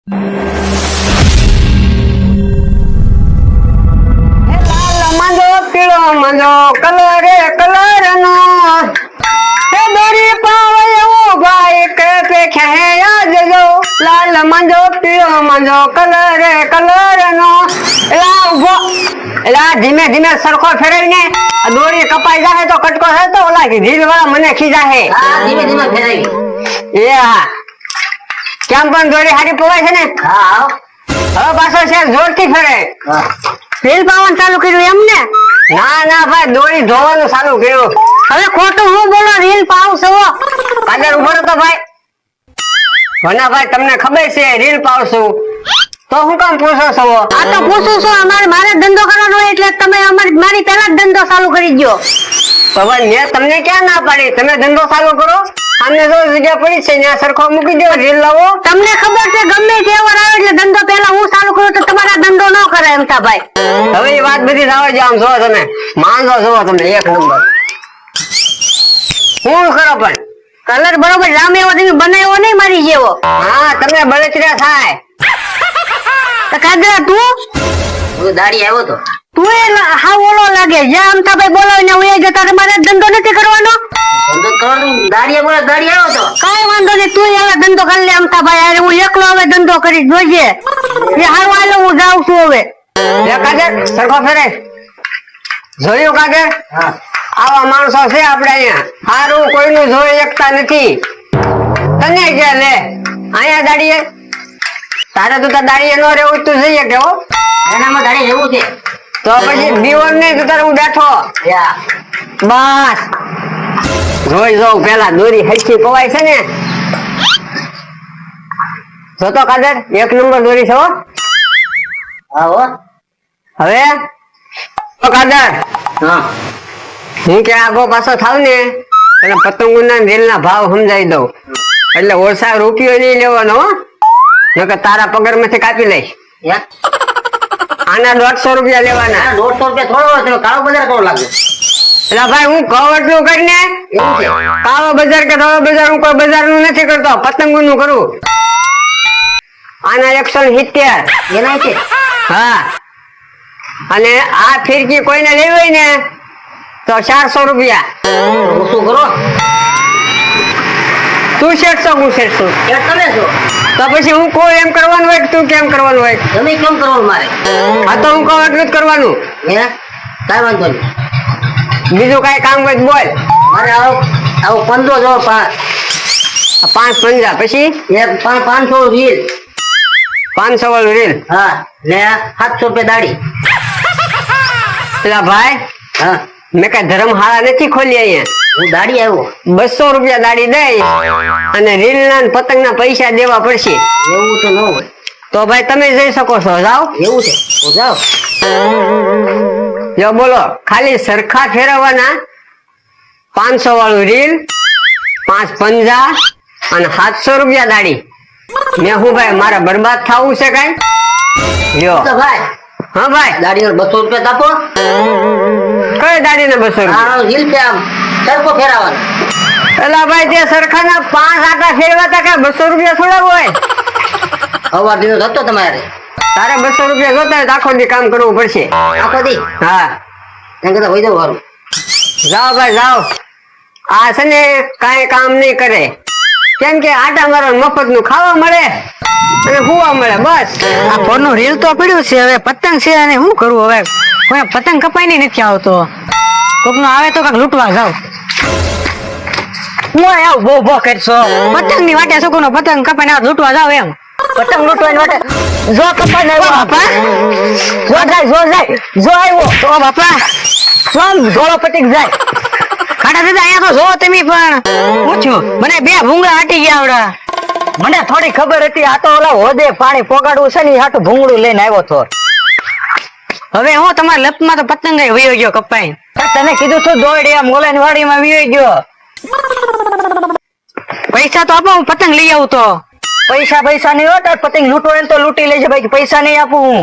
લાલ માંજો પીળો માંજો કલર નો દોરી પાવે ઉભા એક ખેયા જજો લાલ માંજો પીળો માંજો કલર નો એલા ઉભો એલા ધીમે ધીમે સરખો ફેરવીને દોરી કપાઈ જાય તો કટકો છે તો ઓલા ઢીલ વાળા મને ખીજાહે. હા ધીમે ધીમે ફેરવી. એ હા કેમ પણ દોરી હારી પવાય છે ને. હા હવે પાછો છે જોરથી ફેરે. રીલ પાવાનું ચાલુ કર્યું એમ ને? ના ના ભાઈ દોરી ધોવાનું ચાલુ કર્યું. હવે ખોટું હું બોલો રીલ પાવ છો કાદર ઉભો તો ભાઈ. ભના ભાઈ તમને ખબર છે રીલ પાવ છું તો હું કામ પૂછો છો? આ તો પૂછું છું મારે ધંધો કરવાનો હોય એટલે તમે મારી પહેલા જ ધંધો ચાલુ કરી દો. હવે મેં તમને ક્યાં ના પાડી તમે ધંધો ચાલુ કરો. આમને જો જગ્યા પડી છે ત્યાં સરખો મૂકી દો રીલ લાવો. તમને ખબર છે ગમે તહેવાર આવે એટલે ધંધો પહેલા હું ચાલુ કરું તો તમારા ધંધો ન કરે એમતા ભાઈ. હવે એ વાત બધી આવે છે આમ જોવો તમે માંગો જોવો તમને એક નંબર. શું કરો પણ કલર બરોબર જામે એવો તમે બનાવ્યો નહીં મારી જેવો. હા તમે બળતરા થાય. તો કાદરા તું દાડી આવ્યો તો તું એ હા ઓલો લાગે જ્યાં અમતા ભાઈ બોલાવીને હું એ જતા તમારે ધંધો નથી કરવાનો. ધંધો કરવાનું દાડી બોલે દાડી આવ્યો તો કઈ વાંધો નહીં તું હવે ધંધો કરી લે અમતા ભાઈ અરે હું એકલો હવે ધંધો કરી જોજે. એ હારું હાલો હું જાઉં છું હવે. લે કાદર સરખો ફેરે જોયું કાદર. હા આવા માણસો છે આપણે અહીંયા હારું કોઈનું જોઈ એકતા નથી. તને કે લે અહીંયા દાડીએ તારે તો દાડીએ નો રહેવું તું જઈએ કે હો એનામાં દાડી રહેવું છે તો પછી બીવન નહીં તો તારે હું બેઠો બસ જોઈ જોઉં પેલા દોરી હરખી પવાય છે ને. જોતો કાદર એક નંબર દોરી છે હો. હા હો હવે કાદર હા હું કે આગો પાછો થાવ ને એટલે પતંગોના રેલના ભાવ સમજાવી દઉં એટલે ઓછા રૂપિયો નહીં લેવાનો હો નકર તારા પગાર માંથી કાપી લઈશ. આના 150 રૂપિયા લેવાના. 150 રૂપિયા થોડો કાળો બજાર થોડો લાગે. એટલે ભાઈ હું કહું એટલું કરીને કાળો બજાર કે ધોળો બજાર હું કોઈ બજાર નું નથી કરતો પતંગો નું કરું. આના 170 એના છે. હા અને આ ફિરકી કોઈને લેવી હોય ને તો 400 રૂપિયા. શું કરો તું શેઠસો હું શેઠસો તમે છો તો પછી હું કોઈ એમ કરવાનું હોય કે તું કેમ કરવાનું હોય? તમે કેમ કરવાનું મારે? આ તો હું કહું એટલું જ કરવાનું. હે કઈ વાંધો નહીં. બીજું કઈ કામ હોય તો બોલ. મારે આવો 15 જો 5 પછી 500 રીલ 500 વાળું રીલ. હા ને 700 રૂપિયા દાડી. પેલા ભાઈ હા મેં કઈ ધર્મશાળા નથી ખોલી અહીંયા. હું દાડી આવ્યો. 200 રૂપિયા દાડી દઈ અને રીલ ના પતંગ ના પૈસા દેવા પડશે. એવું તો ન હોય. તો ભાઈ તમે જઈ શકો છો જાઓ. એવું છે તો જાઓ. જો બોલો ખાલી સરખા ફેરવવાના 500 વાળું રીલ 5 પંજા અને 700 રૂપિયા દાડી. મેં હું ભાઈ મારે બરબાદ થવું છે કઈ? લ્યો તો ભાઈ હા ભાઈ દાડી 200 રૂપિયા આપો. કઈ દાડી ને 200 રૂપિયા? હા રીલ પે આમ સરખો ફેરવવાનો. એલા ભાઈ તે સરખાના 5 આટા ફેરવાતા કે 200 રૂપિયા થોડા હોય? અવાર દીનો થતો તમારે તારે 200 રૂપિયા જોતા હોય તો આખો દી કામ કરવું પડશે. આખો દી હા એમ કહેતા હોય જવું સારું. જાઓ ભાઈ જાઓ. આ છે ને કાંઈ કામ નહીં કરે કેમ કે આટા મારો મફત નું ખાવા મળે અને હુવા મળે બસ. આ ફોનનું રીલ તો પડ્યું છે હવે પતંગ છે અને શું કરવું હવે કોઈ પતંગ કપાઈ નહીં નથી આવતો કોક નો આવે તો કાંક લૂંટવા જાવ હું આવ બહુ બહુ કરશો પતંગ ની વાટે શું પતંગ કપાઈને આવ લૂંટવા જાવ એમ પતંગ લૂંટવાની વાટે જો કપાઈ ને બાપા જો આવ્યો તો બાપા સ્વામ ધોળો પતિક જાય ખાટા દાદા અહીંયા તો જો તમે પણ પૂછ્યું મને 2 ભૂંગળા હટી ગયા આવડા મને થોડી ખબર હતી આ તો ઓલા હોદે પાણી પોગાડવું છે ને હાટું ભૂંગળું લઈને આવ્યો તો હવે હું તમારા લપમાં તો પતંગ વયો ગયો કપાઈ તને કીધું છું દોડી આમ ઓલાની વાડીમાં વયો ગયો પૈસા તો આપો હું પતંગ લઈ આવું તો પૈસા નહીં હોતા પતંગ લૂંટો તો લૂંટી લેજે ભાઈ પૈસા નહીં આપું હું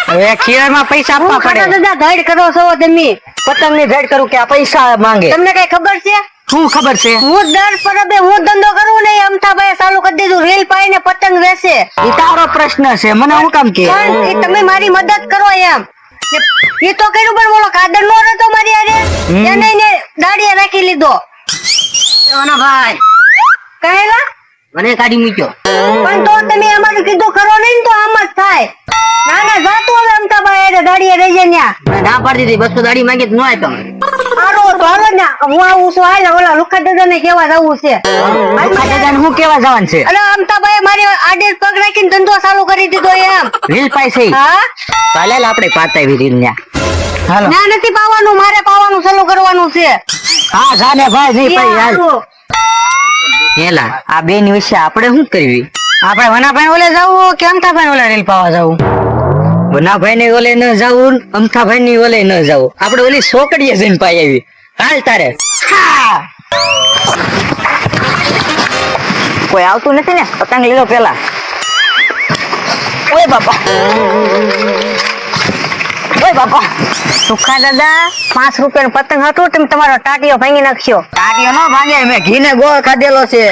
હવે ખીરમાં પૈસા આપવા પડે દાદા ગાઈડ કરો છો તમે પતંગ ની ભેટ કરું કે આ પૈસા માંગે તમને કઈ ખબર છે શું ખબર છે? હું દર પરબે હું ધંધો કરું ને અમથાભાઈ ચાલુ કરી દીધું રીલ પાઈને પતંગ વેચે. ઈ તારો પ્રશ્ન છે, મને હું કામ કે? પણ એ તમે મારી મદદ કરો એમ. એ તો કર્યું પણ બોલો કાદર નો રહેતો મારી હારે એને એને દાડીએ રાખી લીધો. એવાનો ભાઈ કહેલા મને કાઢી મૂક્યો. પણ તો તમે અમારું કીધું કરો નહીં ને તો આમ જ થાય. ના ના જાતું હવે અમથાભાઈ હારે દાડીએ રહી જાય ન્યા. મને ના પાડી દીધી, 200 દાડી માંગી તો ન આપ્યો મને. હારું તો હાલો ને હું આવું છું. હાલ ઓલા લુખા દાદાને કેવા જવું છે. લુખા દાદાને હું કેવા જવાનું છે? અરે અમથાભાઈ મારી આડે પગ રાખીને ધંધો ચાલુ કરી દીધો એમ. રીલ પાઈ છે હા ચાલે આપણે પાતાવી રીલ ન્યા. હાલો ના નથી પાવાનું, મારે પાવાનું ચાલુ કરવાનું છે. હા જાને ભાઈ નહીં પાઈ હાલ. હારું. એલા આ બેન વિશે આપણે શું કરવી? આપણે વનાભાઈ ઓલે જાવું કે અમથાભાઈ ઓલે રીલ પાવા જાવું? વનાભાઈ ને ઓલે ન જાવું, અમથાભાઈ ની ઓલે ન જાવું, આપણે ઓલી સોકડીએ જઈને પાઈ આવી. હાલ તારે. હા! કોઈ આવતું નથી ને? પતંગ લીધો પેલા. ઓય બાપા, ઓય બાપા. સુખા દાદા 5 રૂપિયાનું પતંગ હતું, તમે તમારો ટાટિયો ભાંગી નાખ્યો. ટાટિયો નો ભાંગે, મેં ઘીને ગોળ ખાધેલો છે.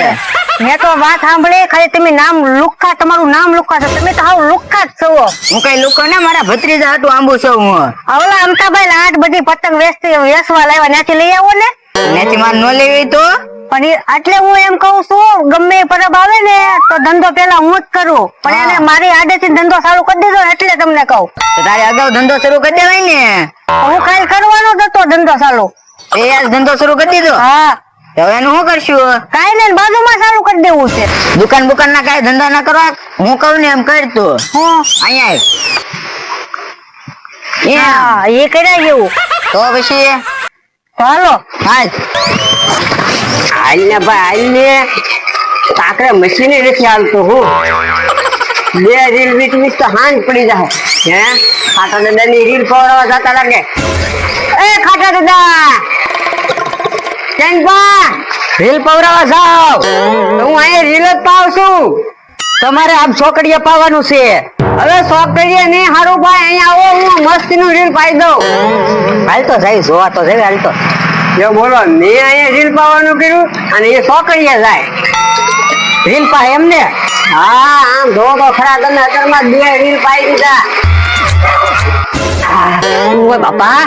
મેં તો વાત સાંભળી, ખાલી તમે નામ લુખ્ખા, તમારું નામ લુખ્ખા છે, તમે તો હાવ લુખ્ખા જ છો. હું કઈ લુખ્ખો ને, મારા ભત્રીજા હાટુ આંબુ છું હું. ઓલા અમથાભાઈ આઠ બધી પતંગ વેચવા લાવ્યા, ત્યાંથી લઈ આવો ને. ત્યાંથી મારે ન લેવી તો પણ એટલે હું એમ કઉ છું, ગમે એ પરબ આવે ને તો ધંધો પેલા હું જ કરું, પણ એને મારી આડેથી ધંધો ચાલુ કરી દીધો એટલે તમને કહું. તારે અગાઉ ધંધો શરૂ કરી દેવાય ને. હું કાલ કરવાનો જ હતો ધંધો ચાલુ. એ આજ ધંધો શરૂ કરી દીધો? હા. હવે એનું શું કરશું? કાઈ નહીં, બાજુમાં ચાલુ કરી દેવું છે. દુકાન બુકાન ના કઈ ધંધા ના કરવા, હું કહું ને એમ કર તું. અહીંયા એ કર્યા જેવું તો પછી હાલો. હાલ હાલ ને ભાઈ, હાલ ને. કાકરે મશીને નથી હાલતું. હું બે રીલ વીચ તો હાંજ પડી જાય. હે ખાટા દાદા ની રીલ પવડાવવા જતા લાગે. એ ખાટા દાદા રીલ પવડાવવા જાવ. હું અહીંયા રીલ જ પાવ છું. તમારે આમ છોકરીએ પાવાનું છે. હવે છોકરીએ ને હારું ભાઈ અહીંયા આવો, હું મસ્તી નું રીલ પાઈ દઉં. હાલ તો જાય, જોવા તો જાય. હાલ તો જો બોલો, મેં અહીંયા રીલ પાવાનું કર્યું અને એ છોકરીએ જાય રીલ પા એમને. હા આમ જો તો ખરા, તમે અત્યારમાં 2 રીલ પાઈ દીધા. ઓય બાપા,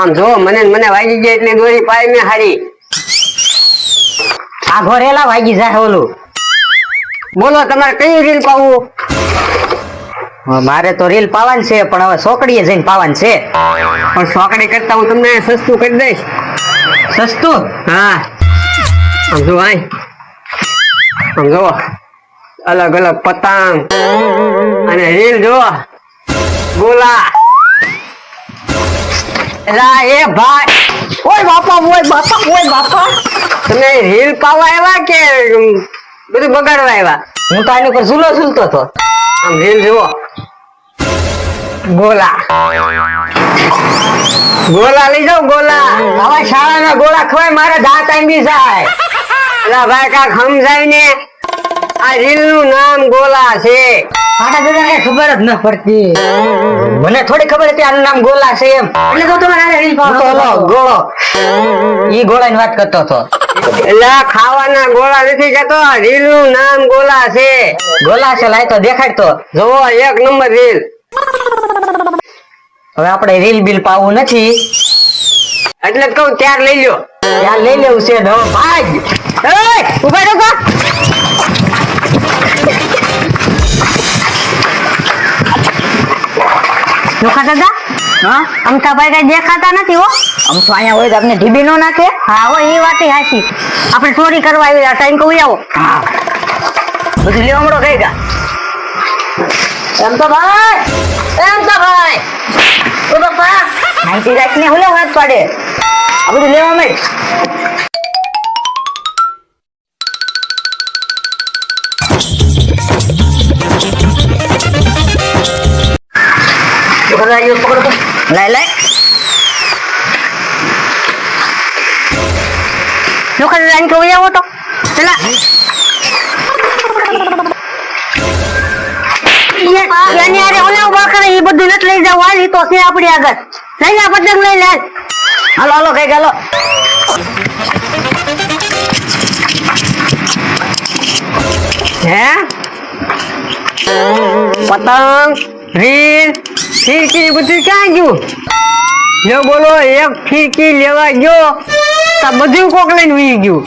આમ જો મને વાગી ગયા એટલે દોરી પાઈ મેં હારી. આ ઘોરેલા વાગી જાય. ઓલું બોલો, તમારે કઈ રીલ પાવું? મારે તો રીલ પાવાની છે, પણ હવે સોકડીએ જઈને પાવાની છે. પણ સોકડી કરતા હું તમને સસ્તું કરી દઈશ. સસ્તું? હા આમ જો, આમ જો, અલગ અલગ પતંગ અને રીલ જો ગોલા. એ ભાઈ, ઓય બાપા, ઓય બાપા, ઓય બાપા, તમે રીલ પાવા આવ્યા કે બધું બગાડવા આવ્યા? હું તો આની ઉપર ઝૂલો ઝૂલતો હતો. આમ રીલ જુઓ, ગોલા ગોલા લઈ જાઓ, ગોલા. આવા શાળાના ગોળા ખવાય, મારે દાંત આંબી જાય. એલા ભાઈ કાક સમજાય ને, આ રીલ નું નામ ગોલા છે. ખાટા દાદાને ખબર જ ન પડતી. મને થોડી ખબર હતી આનું નામ ગોલા છે એમ, એટલે તો તમારે રીલ પાવો. ગોળો, ઈ ગોળાની વાત કરતો હતો. એલા ખાવાના ગોળા નથી કહેતો, રીલ નું નામ ગોલા છે. ગોલા છે, લાય તો દેખાડ તો. જોવો 1 નંબર રીલ. હવે આપણે રીલ બિલ પાવું નથી એટલે કહું ત્યાર લઈ લ્યો. ત્યાર લઈ લેવું છે. ભાગ ઉભા રહો. લુખા દાદા, હા અમથાભાઈ કઈ દેખાતા નથી હો. અમથો અહીંયા હોય તો આપણે ઢીબી નો નાખે. હા હો, એ વાત હાચી. આપણે ચોરી કરવા આવી ટાઈમ કહું આવો. હા બધું લેવા મળો કઈ ગા. એમ તો ભાઈ, ઓ બાપા, માહિતી રાખીને હું લેવા હાથ પાડે. આ બધું લેવા મળે. પકડો, લાય લોકો લાઈન કહું આવો તો ચલા. એની આરે ઓલા ઉભા કરે, એ બધું નથી લઈ જાવ. હાલ, ઈ તો છે આપણી આગળ. લઈ લે પતંગ, લઈ લે. હાલો કઈ ગાલો. હે પતંગ રીલ ફિરકી બધું ક્યાં ગયું? જો બોલો એક ફિરકી લેવા ગયો તો બધું કોક લઈને વી ગયું.